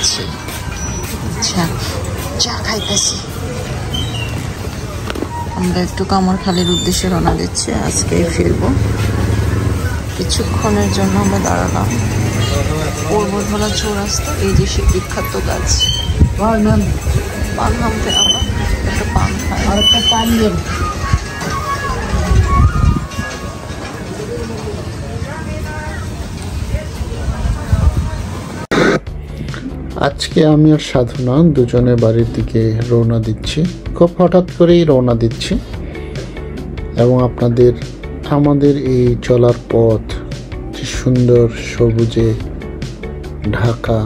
যাচ্ছি। আচ্ছা, চা খাইতেছি। আমরা একটু কামারখালীর উদ্দেশ্যে রওনা দিচ্ছি। আজকেই ফিরবো। কিছুক্ষণের জন্য আমরা দাঁড়ালাম পর্বতমালা চৌরাস্তা। এই যে সে বিখ্যাত গাছ, পান নামতে আবার একটা পান খায় আর একটা পান দেন। আজকে আমি আর সাধনা দুজনে বাড়ির দিকে রওনা দিচ্ছি। খুব হঠাৎ করেই রওনা দিচ্ছি এবং আমাদের এই চলার পথ যে সুন্দর সবুজে ঢাকা,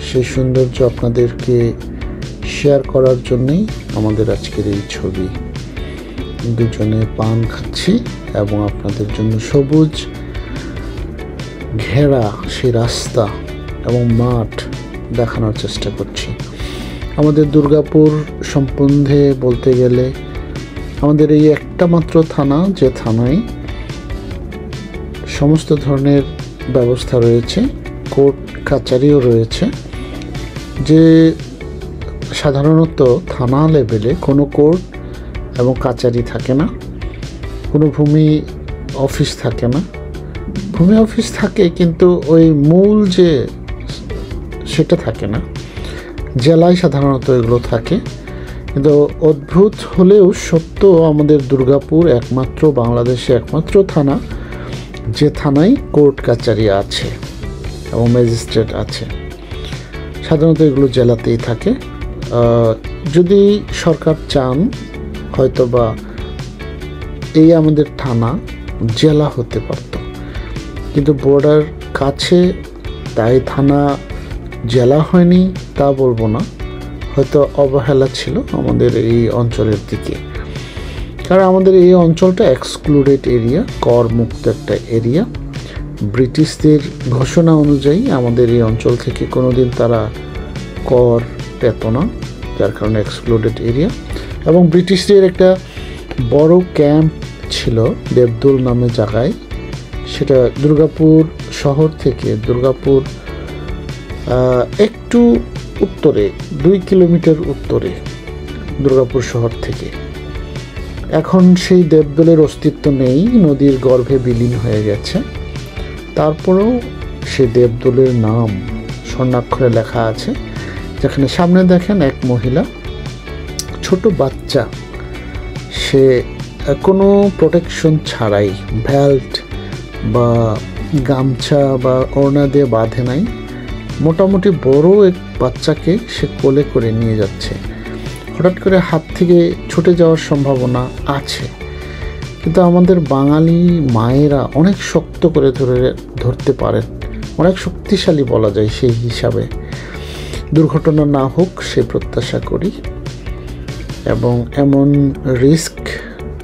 সেই সৌন্দর্য আপনাদেরকে শেয়ার করার জন্যই আমাদের আজকের এই ছবি। দুজনে পান খাচ্ছি এবং আপনাদের জন্য সবুজ ঘেরা সেই রাস্তা এবং মাঠ দেখানোর চেষ্টা করছি। আমাদের দুর্গাপুর সম্বন্ধে বলতে গেলে আমাদের এই একটা মাত্র থানা, যে থানায় সমস্ত ধরনের ব্যবস্থা রয়েছে, কোর্ট কাচারিও রয়েছে। যে সাধারণত থানা লেভেলে কোনো কোর্ট এবং কাচারি থাকে না, কোনো ভূমি অফিস থাকে না। ভূমি অফিস থাকে কিন্তু ওই মূল যে সেটা থাকে না। জেলায় সাধারণত এগুলো থাকে, কিন্তু অদ্ভুত হলেও সত্য আমাদের দুর্গাপুর একমাত্র বাংলাদেশে একমাত্র থানা যে থানায় কোর্ট কাচারি আছে এবং ম্যাজিস্ট্রেট আছে। সাধারণত এগুলো জেলাতেই থাকে। যদি সরকার চান হয়তোবা এই আমাদের থানা জেলা হতে পারত, কিন্তু বর্ডার কাছে তাই থানা জেলা হয়নি তা বলবো না, হয়তো অবহেলা ছিল আমাদের এই অঞ্চলের দিকে। কারণ আমাদের এই অঞ্চলটা এক্সক্লুডেড এরিয়া, কর মুক্ত একটা এরিয়া। ব্রিটিশদের ঘোষণা অনুযায়ী আমাদের এই অঞ্চল থেকে কোনোদিন তারা কর পেত না, যার কারণে এক্সক্লুডেড এরিয়া। এবং ব্রিটিশদের একটা বড় ক্যাম্প ছিল দেবদুল নামে জায়গায়, সেটা দুর্গাপুর শহর থেকে দুর্গাপুর একটু উত্তরে 2 কিলোমিটার উত্তরে দুর্গাপুর শহর থেকে। এখন সেই দেবদুলের অস্তিত্ব নেই, নদীর গর্ভে বিলীন হয়ে গেছে। তারপরেও সেই দেবদুলের নাম স্বর্ণাক্ষরে লেখা আছে, যেখানে সামনে দেখেন এক মহিলা, ছোট বাচ্চা, সে কোনো প্রোটেকশন ছাড়াই, বেল্ট বা গামছা বা ওড়না দিয়ে বাঁধে নাই, মোটামুটি বড় এক বাচ্চাকে সে কোলে করে নিয়ে যাচ্ছে। হঠাৎ করে হাত থেকে ছুটে যাওয়ার সম্ভাবনা আছে, কিন্তু আমাদের বাঙালি মায়েরা অনেক শক্ত করে ধরতে পারেন, অনেক শক্তিশালী বলা যায়। সেই হিসাবে দুর্ঘটনা না হোক সে প্রত্যাশা করি, এবং এমন রিস্ক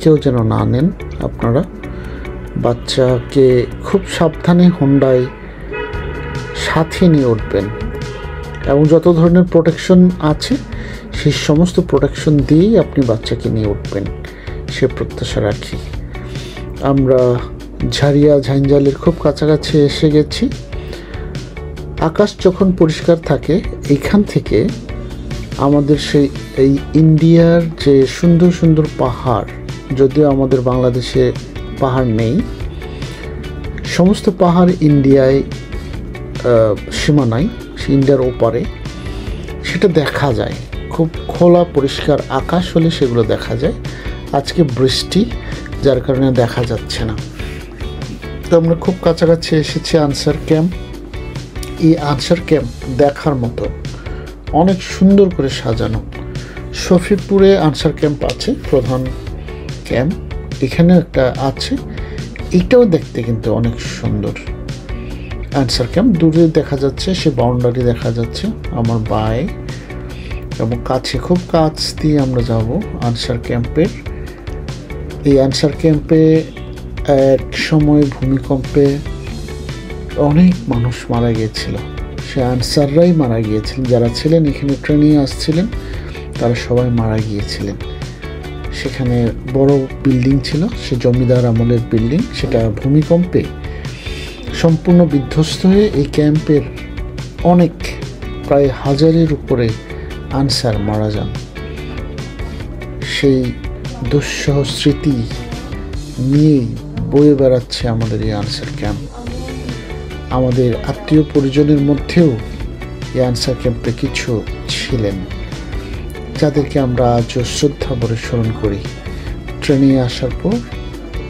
কেউ যেন না নেন। আপনারা বাচ্চাকে খুব সাবধানে হোন্ডায় সাথে নিয়ে উঠবেন এবং যত ধরনের প্রোটেকশন আছে সেই সমস্ত প্রোটেকশন দিয়েই আপনি বাচ্চাকে নিয়ে উঠবেন, সে প্রত্যাশা রাখি। আমরা ঝাড়িয়া ঝাঞ্জালের খুব কাছাকাছি এসে গেছি। আকাশ যখন পরিষ্কার থাকে, এইখান থেকে আমাদের এই ইন্ডিয়ার যে সুন্দর সুন্দর পাহাড়, যদিও আমাদের বাংলাদেশে পাহাড় নেই, সমস্ত পাহাড় ইন্ডিয়ায় সীমানায়, ইন্ডিয়ার ওপারে, সেটা দেখা যায়। খুব খোলা পরিষ্কার আকাশ হলে সেগুলো দেখা যায়। আজকে বৃষ্টি, যার কারণে দেখা যাচ্ছে না। তো আমরা খুব কাছাকাছি এসেছি আনসার ক্যাম্প। এই আনসার ক্যাম্প দেখার মতো, অনেক সুন্দর করে সাজানো। শফিপুরে আনসার ক্যাম্প আছে, প্রধান ক্যাম্প, এখানেও একটা আছে, এটাও দেখতে কিন্তু অনেক সুন্দর। আনসার ক্যাম্প দূরে দেখা যাচ্ছে, সে বাউন্ডারি দেখা যাচ্ছে আমার বায়ে, এবং কাছে, খুব কাছ দিয়ে আমরা যাব আনসার ক্যাম্পের। এই আনসার ক্যাম্পে এক সময় ভূমিকম্পে অনেক মানুষ মারা গিয়েছিল, সে আনসাররাই মারা গিয়েছিলেন। যারা ছিলেন এখানে ট্রেনিং আসছিলেন তারা সবাই মারা গিয়েছিলেন। সেখানে বড় বিল্ডিং ছিল, সে জমিদার আমলের বিল্ডিং, সেটা ভূমিকম্পে সম্পূর্ণ বিধ্বস্ত হয়ে এই ক্যাম্পের অনেক প্রায় 1000-এর উপরে আনসার মারা যান। সেই দুঃসহ স্মৃতি নিয়েই বয়ে বেড়াচ্ছে আমাদের এই আনসার ক্যাম্প। আমাদের আত্মীয় পরিজনের মধ্যেও এই আনসার ক্যাম্পে কিছু ছিলেন যাদেরকে আমরা আজও শ্রদ্ধা ভরে স্মরণ করি। ট্রেনে আসার পর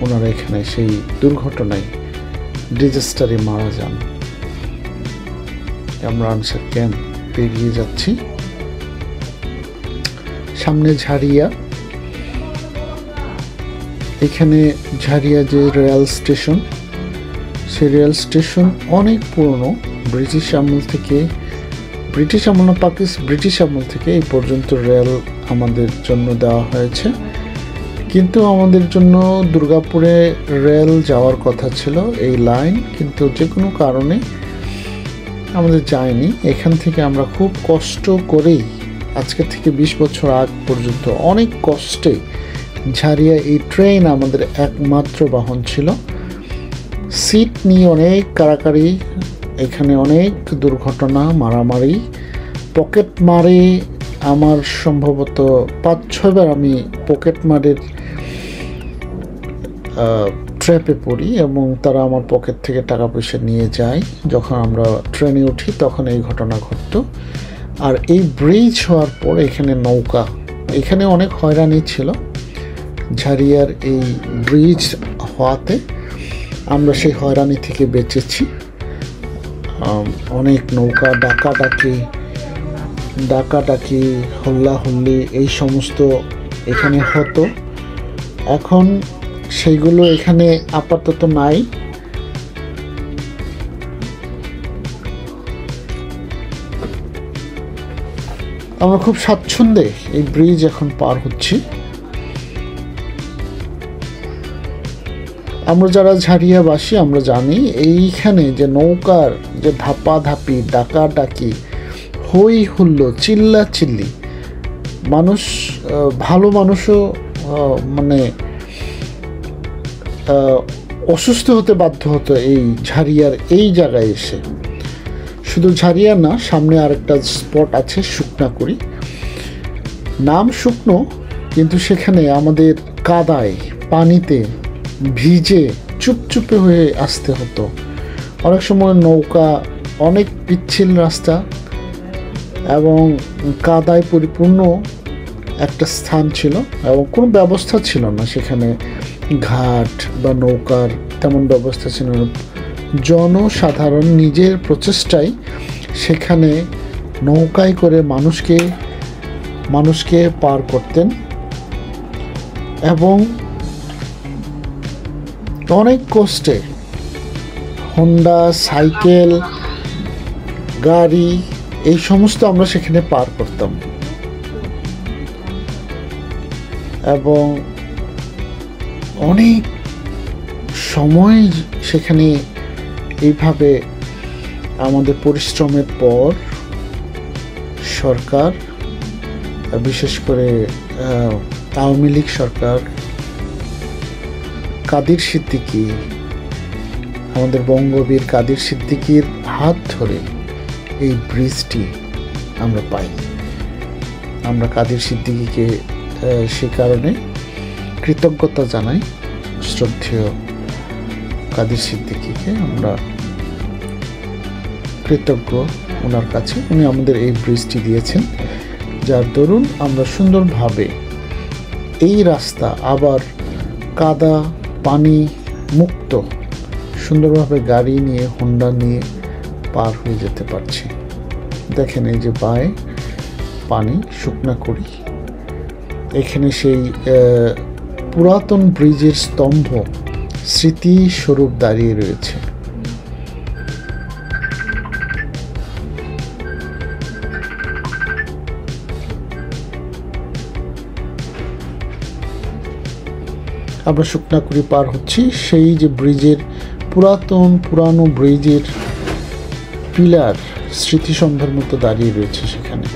ওনারা এখানে সেই দুর্ঘটনায় ডিজাস্টারে মারা যান। আমরা আনসার ক্যাম্প পেরিয়ে যাচ্ছি। সামনে ঝাড়িয়া, এখানে ঝাড়িয়া যে রেল স্টেশন, সেই রেল স্টেশন অনেক পুরনো। ব্রিটিশ আমল থেকে এই পর্যন্ত রেল আমাদের জন্য দেওয়া হয়েছে, কিন্তু আমাদের জন্য দুর্গাপুরে রেল যাওয়ার কথা ছিল এই লাইন, কিন্তু যে কোনো কারণে আমাদের যায়নি। এখান থেকে আমরা খুব কষ্ট করেই আজকে থেকে 20 বছর আগ পর্যন্ত অনেক কষ্টে ঝাড়িয়া এই ট্রেন আমাদের একমাত্র বাহন ছিল। সিট নিয়ে অনেক কাড়াকাড়ি, এখানে অনেক দুর্ঘটনা, মারামারি, পকেট মারে। আমার সম্ভবত 5-6 বার আমি পকেট মারের ট্র্যাপে পড়ি এবং তারা আমার পকেট থেকে টাকা পয়সা নিয়ে যায়। যখন আমরা ট্রেনে উঠি তখন এই ঘটনা ঘটত। আর এই ব্রিজ হওয়ার পর এখানে নৌকা, এখানে অনেক হয়রানি ছিল। ঝাড়িয়ার এই ব্রিজ হওয়াতে আমরা সেই হয়রানি থেকে বেঁচেছি। অনেক নৌকা ডাকাডাকি হল্লাহল্লি এই সমস্ত এখানে হতো। এখন সেইগুলো এখানে আপাতত নাই। আমরা খুব স্বাচ্ছন্দ্যে এই ব্রিজ এখন পার হচ্ছি। আমরা যারা ঝাড়িয়াবাসী আমরা জানি এইখানে যে নৌকার যে ধাপাধাপি, ডাকাডাকি, হই হুল্লো, চিল্লাচিল্লি, মানুষ, ভালো মানুষও মানে অসুস্থ হতে বাধ্য হতো এই ঝাড়িয়ার এই জায়গায় এসে। শুধু ঝাড়িয়া না, সামনে আরেকটা স্পট আছে শুকনাকুড়ি, নাম শুকনো, কিন্তু সেখানে আমাদের কাদায় পানিতে ভিজে চুপচুপে হয়ে আসতে হতো। অনেক সময় নৌকা, অনেক পিচ্ছিল রাস্তা এবং কাদায় পরিপূর্ণ একটা স্থান ছিল এবং কোনো ব্যবস্থা ছিল না সেখানে, ঘাট বা নৌকার তেমন ব্যবস্থা ছিল না। জনসাধারণ নিজের প্রচেষ্টায় সেখানে নৌকায় করে মানুষকে পার করতেন এবং অনেক কষ্টে হোন্ডা, সাইকেল, গাড়ি এই সমস্ত আমরা সেখানে পার করতাম এবং অনেক সময় সেখানে এইভাবে আমাদের পরিশ্রমের পর সরকার, বিশেষ করে আওয়ামী লীগ সরকার, কাদের সিদ্দিকী, আমাদের বঙ্গবীর কাদের সিদ্দিকীর হাত ধরে এই ব্রিজটি আমরা পাই। আমরা কাদের সিদ্দিকীকে সে কারণে কৃতজ্ঞতা জানাই। শ্রদ্ধেয় কাদের সিদ্দিকীকে আমরা কৃতজ্ঞ ওনার কাছে। উনি আমাদের এই ব্রিজটি দিয়েছেন, যার দরুন আমরা সুন্দরভাবে এই রাস্তা আবার কাদা পানি মুক্ত সুন্দরভাবে গাড়ি নিয়ে, হোন্ডা নিয়ে পার হয়ে যেতে পারছি। দেখেন এই যে বাঁয়ে পানি, শুকনাকুড়ি, এখানে সেই পুরাতন ব্রিজের স্তম্ভ স্মৃতিস্বরূপ দাঁড়িয়ে রয়েছে। আমরা শুকনাকুড়ি পার হচ্ছি। সেই যে ব্রিজের পুরানো ব্রিজের পিলার স্মৃতিসন্ধার মতো দাঁড়িয়ে রয়েছে সেখানে।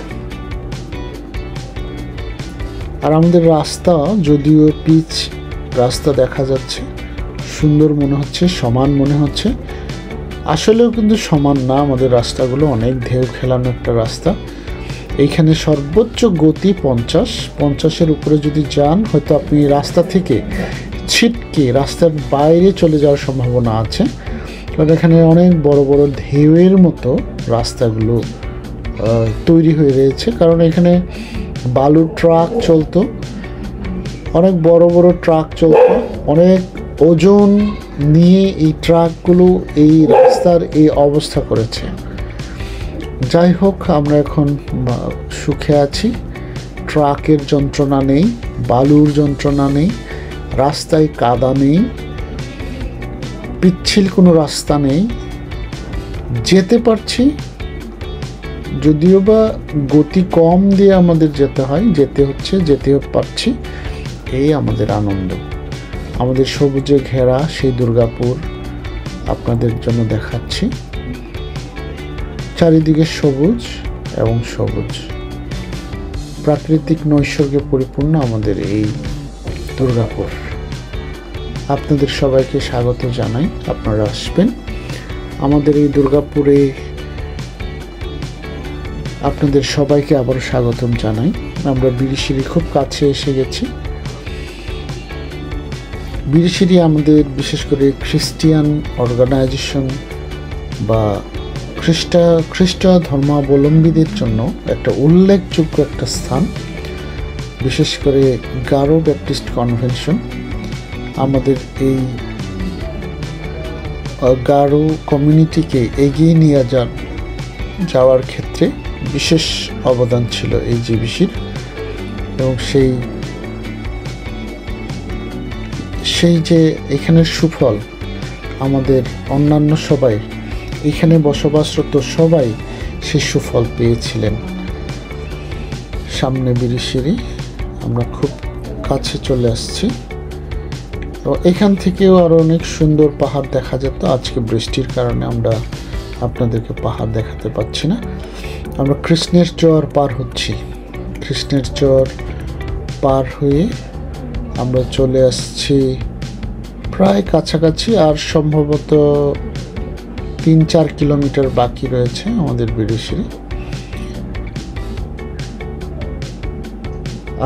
আর আমাদের রাস্তা, যদিও পিচ রাস্তা দেখা যাচ্ছে, সুন্দর মনে হচ্ছে, সমান মনে হচ্ছে, আসলেও কিন্তু সমান না, আমাদের রাস্তাগুলো অনেক ঢেউ খেলানো একটা রাস্তা। এইখানে সর্বোচ্চ গতি 50-50-এর উপরে যদি যান হয়তো আপনি রাস্তা থেকে ছিটকে রাস্তার বাইরে চলে যাওয়ার সম্ভাবনা আছে। কারণ এখানে অনেক বড় বড় ঢেউয়ের মতো রাস্তাগুলো তৈরি হয়ে রয়েছে, কারণ এখানে বালুর ট্রাক চলতো, অনেক বড় বড় ট্রাক চলতো, অনেক ওজন নিয়ে এই ট্রাকগুলো এই রাস্তার এই অবস্থা করেছে। যাই হোক, আমরা এখন সুখে আছি, ট্রাকের যন্ত্রণা নেই, বালুর যন্ত্রণা নেই, রাস্তায় কাদা নেই, পিচ্ছিল কোনো রাস্তা নেই, যেতে পারছি। যদিও বা গতি কম দিয়ে আমাদের যেতে হয়, যেতে পারছি, এই আমাদের আনন্দ। আমাদের সবুজে ঘেরা সেই দুর্গাপুর আপনাদের জন্য দেখাচ্ছি। চারিদিকে সবুজ এবং সবুজ, প্রাকৃতিক নৈসর্গে পরিপূর্ণ আমাদের এই দুর্গাপুর। আপনাদের সবাইকে স্বাগত জানাই, আপনারা আসবেন আমাদের এই দুর্গাপুরে। আপনাদের সবাইকে আবারও স্বাগতম জানাই। আমরা বিরিশিরি খুব কাছে এসে গেছি। বিরিশিরি আমাদের বিশেষ করে খ্রিস্টিয়ান অর্গানাইজেশন বা খ্রিস্ট ধর্মাবলম্বীদের জন্য একটা উল্লেখযোগ্য একটা স্থান। বিশেষ করে গারো ব্যাপটিস্ট কনভেনশন আমাদের এই গারো কমিউনিটিকে এগিয়ে নিয়ে যাওয়ার ক্ষেত্রে বিশেষ অবদান ছিল এই জিবিসির, এবং সেই যে এখানের সুফল আমাদের অন্যান্য সবাই, এখানে বসবাসরত সবাই সেই সুফল পেয়েছিলেন। সামনে বিরিশিরি, আমরা খুব কাছে চলে আসছি। তো এখান থেকেও আরও অনেক সুন্দর পাহাড় দেখা যেত। আজকে বৃষ্টির কারণে আমরা আপনাদেরকে পাহাড় দেখাতে পাচ্ছি না। আমরা কৃষ্ণের চর পার হচ্ছি। কৃষ্ণের চর পার হয়ে আমরা চলে আসছি প্রায় কাছাকাছি, আর সম্ভবত 3-4 কিলোমিটার বাকি রয়েছে আমাদের বিরিশিরি।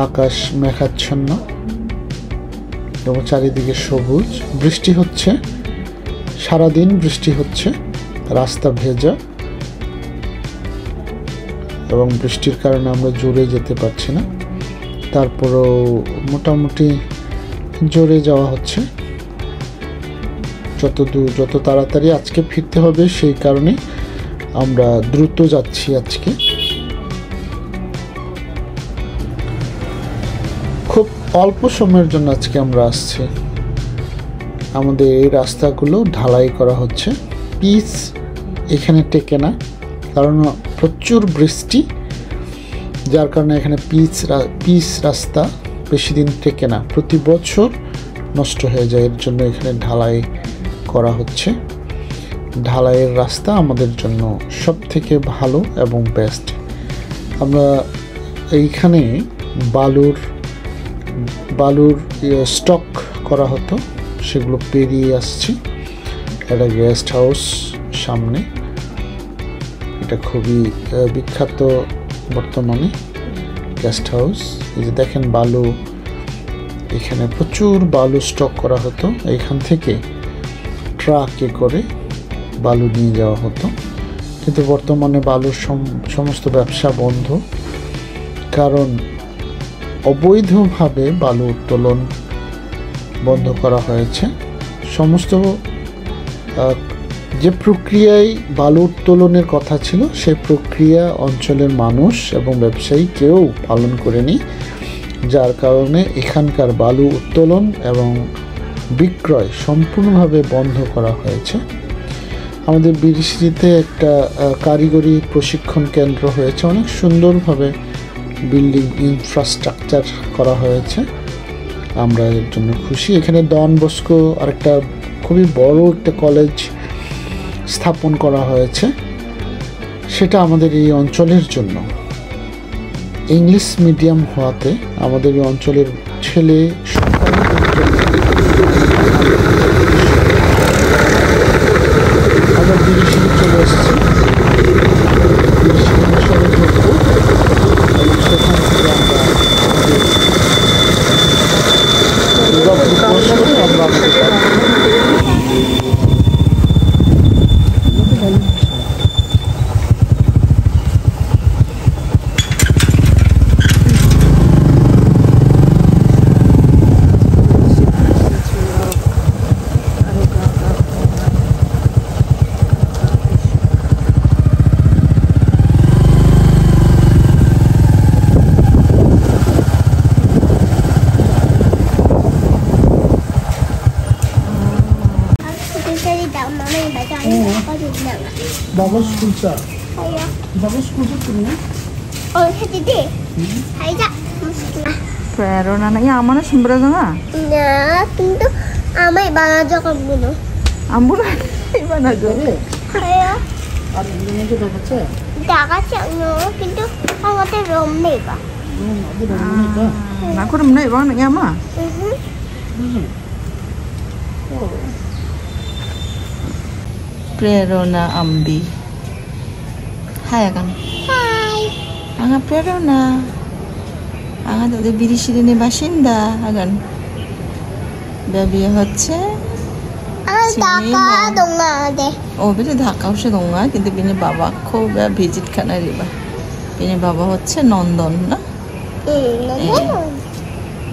আকাশ মেঘাচ্ছন্ন এবং চারিদিকে সবুজ। বৃষ্টি হচ্ছে, সারাদিন বৃষ্টি হচ্ছে, রাস্তা ভেজা, এবং বৃষ্টির কারণে আমরা জোরে যেতে পারছি না। তারপরেও মোটামুটি জোরে যাওয়া হচ্ছে। যত তাড়াতাড়ি আজকে ফিরতে হবে সেই কারণে আমরা দ্রুত যাচ্ছি। আজকে খুব অল্প সময়ের জন্য আজকে আমরা আসছি। আমাদের এই রাস্তাগুলো ঢালাই করা হচ্ছে, পিচ এখানে টেকে না, কারণ প্রচুর বৃষ্টি, যার কারণে এখানে পিচ রাস্তা বেশি দিন টেকে না, প্রতি বছর নষ্ট হয়ে যায়। এর জন্য এখানে ঢালাই করা হচ্ছে। ঢালাইয়ের রাস্তা আমাদের জন্য সব থেকে ভালো এবং বেস্ট। আমরা এইখানে বালুর স্টক করা হতো, সেগুলো পেরিয়ে আসছি। একটা গেস্ট হাউস সামনে, এটা খুবই বিখ্যাত বর্তমানে গেস্ট হাউস। এই যে দেখেন বালু, এখানে প্রচুর বালু স্টক করা হতো, এইখান থেকে ট্রাকে করে বালু নিয়ে যাওয়া হতো। কিন্তু বর্তমানে বালুর সমস্ত ব্যবসা বন্ধ, কারণ অবৈধভাবে বালু উত্তোলন বন্ধ করা হয়েছে। সমস্ত যে প্রক্রিয়ায় বালু উত্তোলনের কথা ছিল সেই প্রক্রিয়া অঞ্চলের মানুষ এবং ব্যবসায়ী কেউ পালন করেনি, যার কারণে এখানকার বালু উত্তোলন এবং বিক্রয় সম্পূর্ণভাবে বন্ধ করা হয়েছে। আমাদের বিরিশিরিতে একটা কারিগরি প্রশিক্ষণ কেন্দ্র হয়েছে, অনেক সুন্দরভাবে বিল্ডিং ইনফ্রাস্ট্রাকচার করা হয়েছে, আমরা এর জন্য খুশি। এখানে ডন বস্কো আরেকটা খুবই বড় একটা কলেজ স্থাপন করা হয়েছে, সেটা আমাদের এই অঞ্চলের জন্য ইংলিশ মিডিয়াম হওয়াতে আমাদের এই অঞ্চলের ছেলে আমরা Bagus pulsa. Bagus pulsa tu ni. Prerona na iya amana sembra nga. Nah, কিন্তু amai banajo kamu. Ambun banajo. Kaya Ada ini tu dah baca. dagatnya no, কিন্তু আমাদের রুম নেই বা। Ada dah ini dah. Aku rum nai bang nak yama. Prerona Ambi. Hai kan? Hai. Anga Prerona. Anga তাদের বিরিশিরিনে বাসিন্দা আগান baby হচ্ছে আর টাকা দোঙ্গা দে। ও বেটা ঢাকা হচ্ছে দোঙ্গা কিন্তু বিনি বাবা খুব ভিজিট খানা রিবা বিনি বাবা হচ্ছে নন্দন না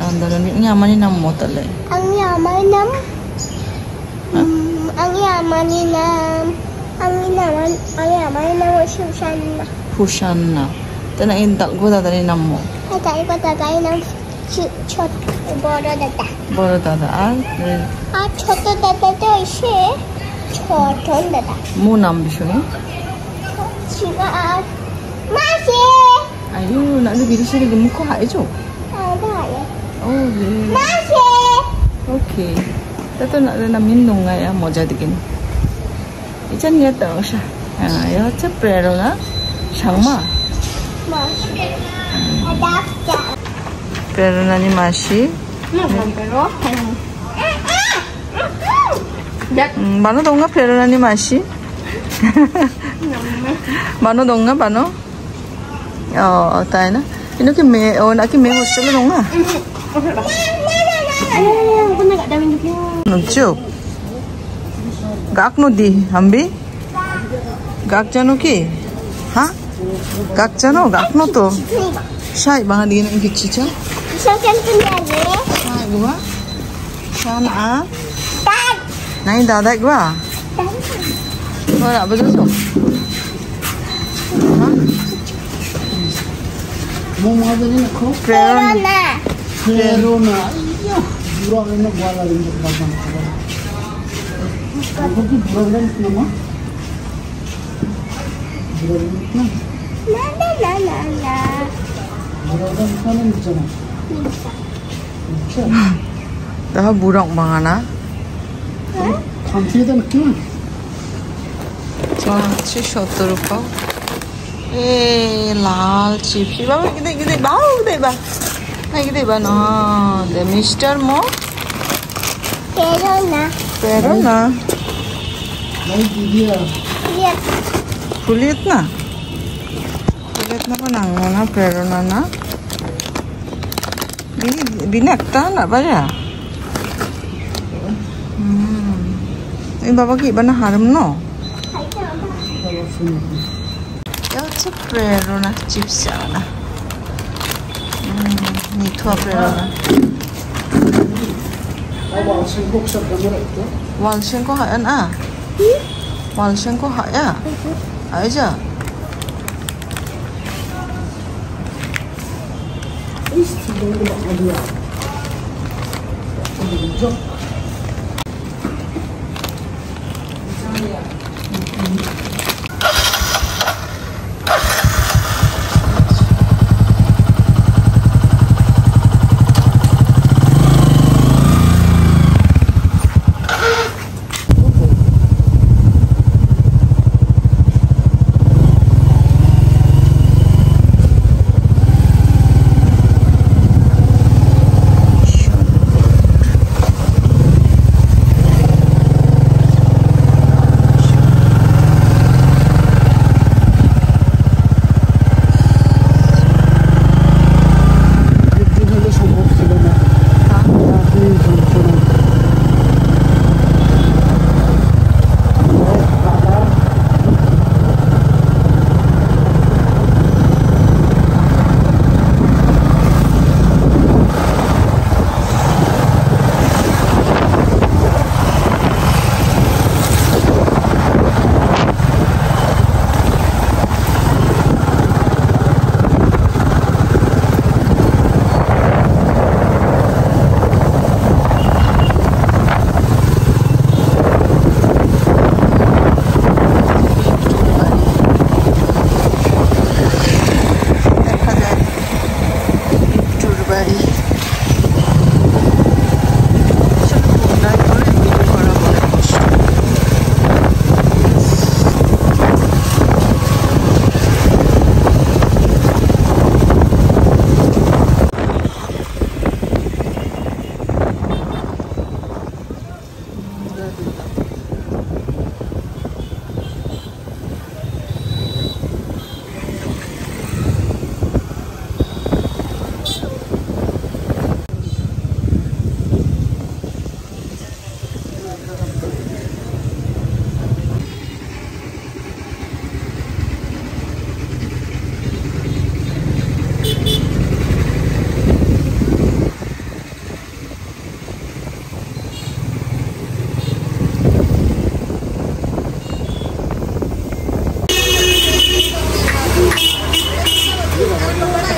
নন্দন ini amani nam mo tale Ang amani nam Susanna. Susanna tana intak goda tani nam mo Tayo ko tatay ng ছোট বড় দাদা বড় দাদা আর ছোট দাদা তো এসে ছোট দাদা mo nam bisuni Sila Masi! ayun nak ada biri-biri gemuk kok hai jo Ada ya? oh Masi! okay tato nak ada namin nunga ya mau jadikin ijan ya tahu siya ya hচ্ছে Prerona Sangma Masi Ada Prerona ni Masi Bano dong nga Prerona ni Masi Bano dong nga Bano oh tayo na ino ki me oh na ki me hostel dong nga Nugjuk Gak no di Ambi Gak jano ki ha Gak jano Gak no to Shay bang di nang gichicha Isang kunyari Shay gua Shan a Dad! Nai dadak gua Wala ba so Mau ada ni nak kau? Prerona Prerona. Iya. Burang ini buala ini berbagai macam. Apa tu burang ini nama? Burang ini nama? La Burang ini mana ni cina? Dah burang bangana Kamsi dah nak kau? হচ্ছে 70 রুপা লাল chips বাবা গিদে বাউ দেবা নাই গিদে না দে mister মো Prerona Baik dia. Lihat kulit na pa nang Prerona na binakta na ba ya এই বাবা কি বানা হারম ন এটা হচ্ছে Prerona চিপস না মিঠা Prerona Awak sengkok sebenarnya itu. Walsen ko hayan Walsen ko haya aja Sudah buat dia. Jom.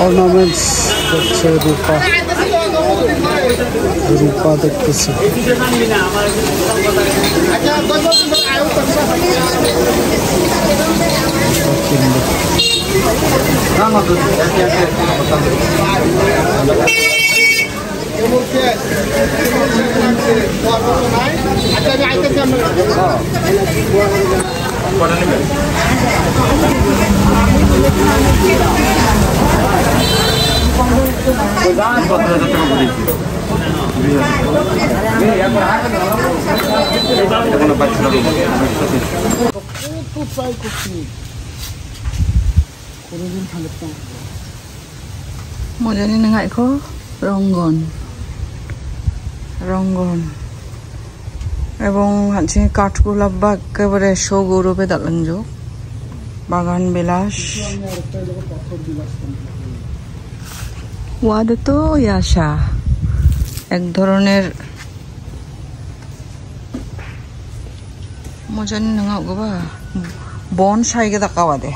Ornaments দেখছে, রূপা রূপা দেখতেছে। Mojani nengai ko ronggon এবং আছে কাঠগোলাপ বা একেবারে শো গৌরবে দালাঞ্জ বাগান বিলাস ওয়াদে তো ইয়াশা এক ধরনের মজানি নাঙা গবা বন সাইগে দাকাওয়াদে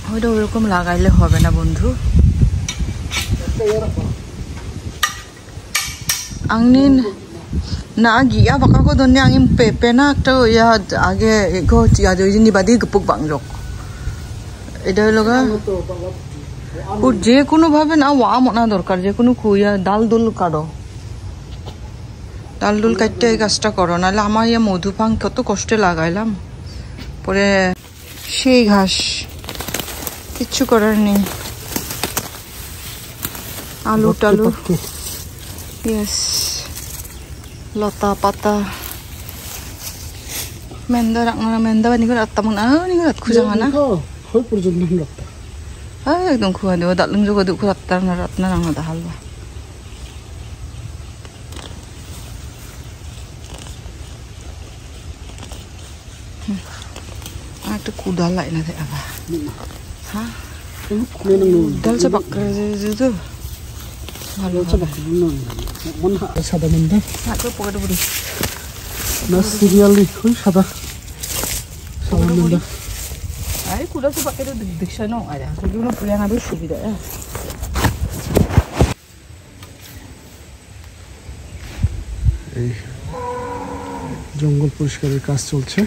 হয়তো ওরকম লাগাইলে হবে না বন্ধু। Angin na agi ya baka ko don yang pepe na to ya age ko ya jo ni badi gepuk bangjok এটা লগা ও যে কোনো ভাবে না ওয়া মনা দরকার যে কোনো কুইয়া ডাল দুল কাটো ডাল দুল কাটতে এই কাজটা করো নাহলে আমার ইয়া মধুপাং কত কষ্টে লাগাইলাম পরে সেই ঘাস কিচ্ছু করার নেই আলু টালু Yes, lota pata. Menda rak ngana menda ni ko atta mang ni ko khu jang ana. Hoi porjon ni latta. Ekdom khu ade dak lung jo ko du khu atta na rat na nang da halwa. Ada kuda lai na de apa? Hah? Dal sa bakra je ভালো চলো মন সাদা মন্ডা হাতে পকেটে পড়ি না serially খুব সাদা সাদা মন্ডা আই কুড়া তো পকেটে দেখছ না আরে এগুলো পুরা না বেশ সুবিধা এই জঙ্গল পরিষ্কারের কাজ চলছে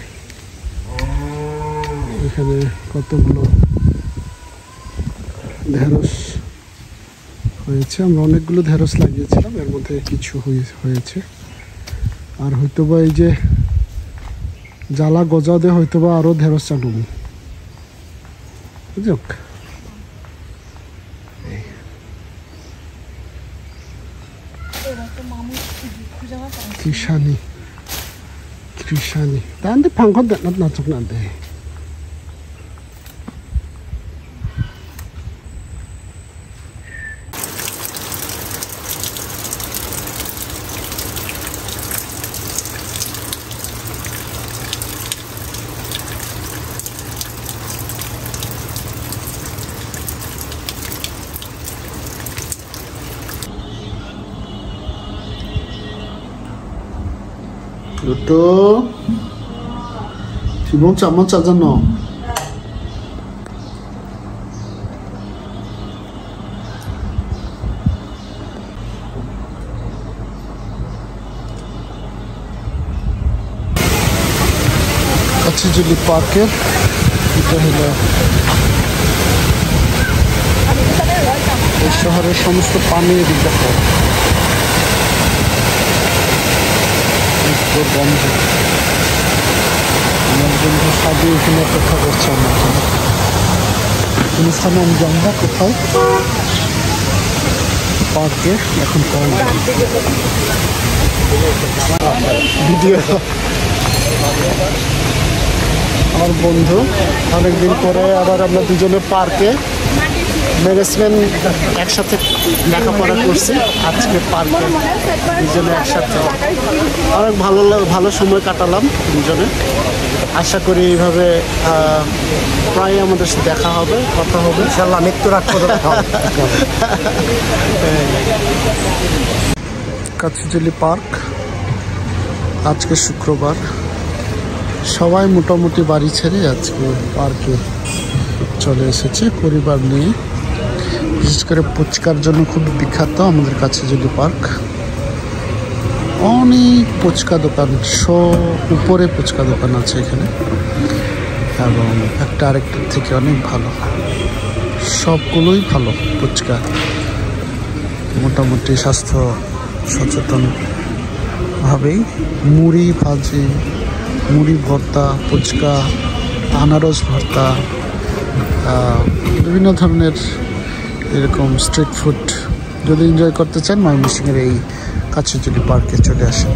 এখানে কতগুলো ঢেঁড়স হয়েছে আমরা অনেকগুলো ঢেঁড়স লাগিয়েছিলাম এর মধ্যে কিছু হয়েছে আর হয়তোবা এই যে জ্বালা গজা দিয়ে হয়তোবা আরো ঢেঁড়স চালু যাক কৃষানি তাহলে ফাঙ্ক নাচক না দে Luto, Tibong caman saja no. Kachijuli Parker, itu hela. শহরের সমস্ত পানি এদিকে বন্ধ আমার বন্ধু সাজিয়ে এখানে অপেক্ষা করছে আমার জন্য কোন স্থানে আমি জানি না কোথাও পার্কে এখন ভিডিও আমার বন্ধু অনেকদিন পরে আবার আমরা দুজনে পার্কে ম্যানেজমেন্ট একসাথে লেখাপড়া করছি আজকে পার্কে দুজনে একসাথে অনেক ভালো সময় কাটালাম দুজনে আশা করি এইভাবে প্রায় আমাদের সাথে দেখা হবে কথা হবে ইনশাআল্লাহ মৃত্যুর আগ পর্যন্ত কাচিজলি পার্ক আজকে শুক্রবার সবাই মোটামুটি বাড়ি ছেড়ে আজকে পার্কে চলে এসেছে পরিবার নিয়ে। বিশেষ করে ফুচকার জন্য খুব বিখ্যাত আমাদের কাছেজুলি পার্ক। অনেক ফুচকা দোকান, উপরে ফুচকা দোকান আছে এখানে, এবং একটা আরেকটার থেকে অনেক ভালো, সবগুলোই ভালো ফুচকা। মোটামুটি স্বাস্থ্য সচেতন ভাবেই মুড়ি ভাজি, মুড়ি ভর্তা, ফুচকা, আনারস ভর্তা, বিভিন্ন ধরনের এরকম স্ট্রিট ফুড যদি এনজয় করতে চান ময়মনসিংহের এই কাছেজুলি পার্কে চলে আসেন।